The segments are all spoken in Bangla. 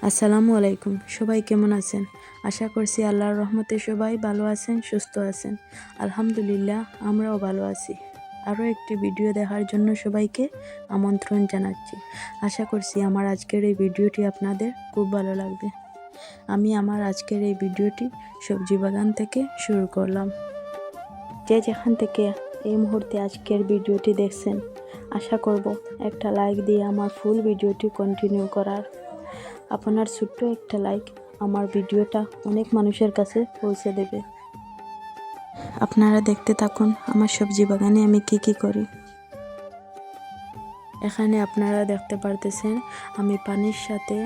আসসালামু আলাইকুম। সবাই কেমন আছেন? আশা করছি আল্লাহর রহমতে সবাই ভালো আছেন, সুস্থ আছেন। আলহামদুলিল্লাহ, আমরাও ভালো আছি। আরও একটি ভিডিও দেখার জন্য সবাইকে আমন্ত্রণ জানাচ্ছি। আশা করছি আমার আজকের এই ভিডিওটি আপনাদের খুব ভালো লাগবে। আমি আমার আজকের এই ভিডিওটি সবজি বাগান থেকে শুরু করলাম। যে যেখান থেকে এই মুহূর্তে আজকের ভিডিওটি দেখছেন, আশা করব একটা লাইক দিয়ে আমার ফুল ভিডিওটি কন্টিনিউ করার। আপনার ছোট্ট একটা লাইক আমার ভিডিওটা অনেক মানুষের কাছে পৌঁছে দেবে। আপনারা দেখতে থাকুন আমার সবজি বাগানে আমি কি করি। এখানে আপনারা দেখতে পারতেছেন আমি পানির সাথে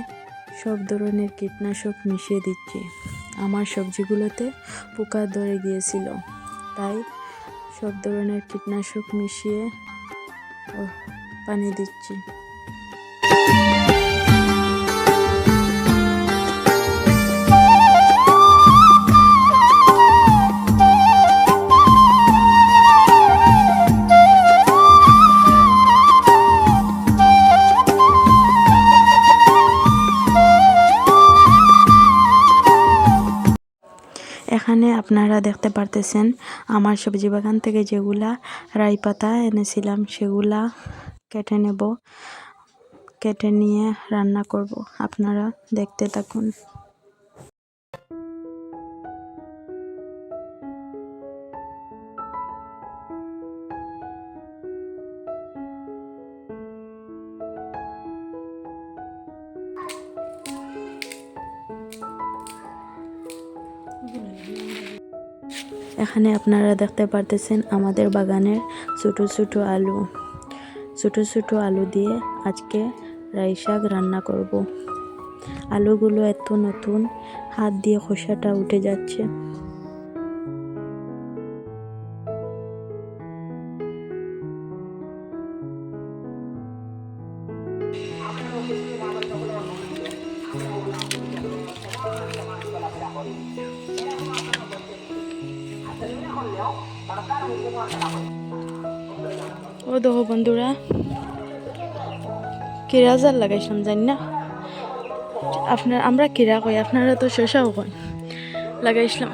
সব ধরনের কীটনাশক মিশিয়ে দিচ্ছি। আমার সবজিগুলোতে পোকা ধরে গিয়েছিল, তাই সব ধরনের কীটনাশক মিশিয়ে পানি দিচ্ছি। এখানে আপনারা দেখতে পারতেছেন আমার সবজি বাগান থেকে যেগুলা রাই পাতা এনেছিলাম সেগুলা কেটে নেব। কেটে নিয়ে রান্না করব। আপনারা দেখতে থাকুন। এখানে আপনারা দেখতে পারতেছেন আমাদের বাগানের ছোট ছোট আলু দিয়ে আজকে রাই শাক রান্না করব। আলুগুলো এত নতুন, হাত দিয়ে খোসাটা উঠে যাচ্ছে। ও দেখো বন্ধুরা, কিরা জাল লাগাইছিলাম জানি না আমরা কিরা কই, আপনারা তো শসাও কই। লাগাইছিলাম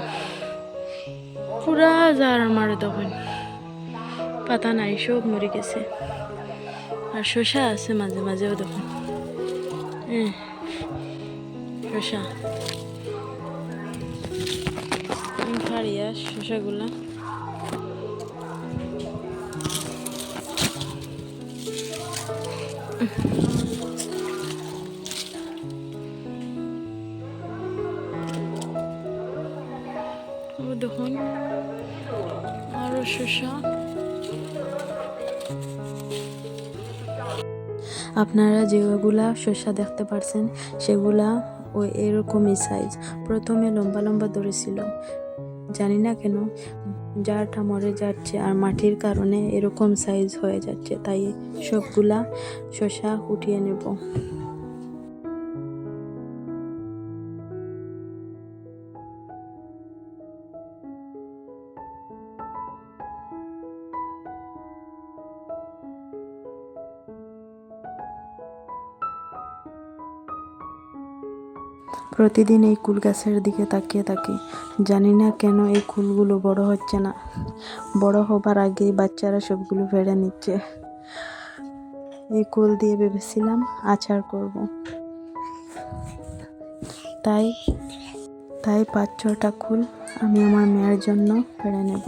পুরা জার মারে, তখন পাতা নাই, সব মরে গেছে। আর শসা আছে মাঝে মাঝেও দেখুন, শসা ফাড়িয়া শসাগুলা দেখুন, আরো শসা। আপনারা যেগুলা শসা দেখতে পারছেন সেগুলা ওই এরকমই সাইজ। প্রথমে লম্বা লম্বা ধরেছিল, জানি না কেন জারটা মরে যাচ্ছে আর মাটির কারণে এরকম সাইজ হয়ে যাচ্ছে, তাই সবগুলা শসা উঠিয়ে নেব। প্রতিদিন এই কুল গাছের দিকে তাকিয়ে থাকি, জানি না কেন এই কুলগুলো বড় হচ্ছে না। বড় হবার আগেই বাচ্চারা সবগুলো ফেড়ে নিচ্ছে। এই কুল দিয়ে ভেবেছিলাম আচার করব, তাই 5-6টা কুল আমি আমার মেয়ের জন্য ফেড়ে নেব।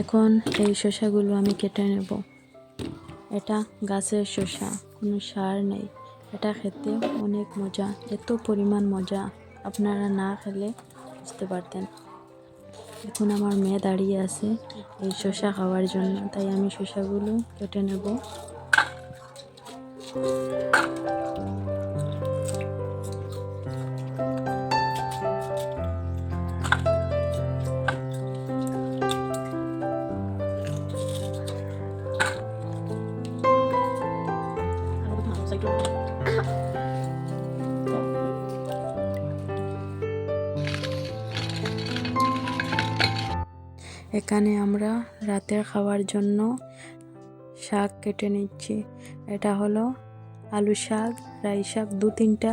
এখন এই শসাগুলো আমি কেটে নেব। এটা গাছের শসা, কোনো সার নেই। এটা খেতে অনেক মজা, এত পরিমাণ মজা আপনারা না খেলে বুঝতে পারতেন। এখন আমার মেয়ে দাঁড়িয়ে আছে এই শসা খাওয়ার জন্য, তাই আমি শসাগুলো কেটে নেব। এখানে আমরা রাতের খাওয়ার জন্য শাক কেটে নিচ্ছি। এটা হলো আলু শাক, রাই শাক, 2-3টা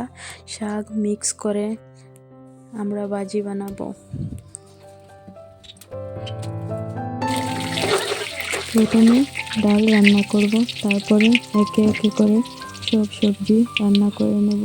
শাক মিক্স করে আমরা ভাজি বানাবো। প্রথমে ডাল রান্না করব, তারপরে একে একে করে সব সবজি রান্না করে নেব।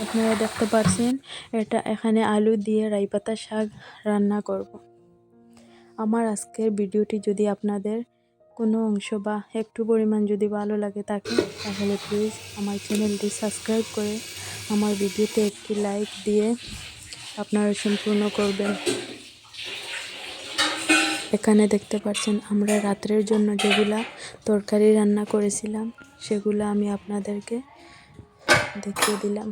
আপনারা দেখতে পাচ্ছেন এটা এখানে আলু দিয়ে রাই পাতা শাক রান্না করব। আমার আজকের ভিডিওটি যদি আপনাদের কোনো অংশ বা একটু পরিমাণ যদি ভালো লাগে থাকে, তাহলে প্লিজ আমার চ্যানেলটি সাবস্ক্রাইব করে আমার ভিডিওতে একটি লাইক দিয়ে আপনারা সম্পূর্ণ করবেন। এখানে দেখতে পাচ্ছেন আমরা রাত্রের জন্য যেগুলা তরকারি রান্না করেছিলাম সেগুলো আমি আপনাদেরকে দেখিয়ে দিলাম।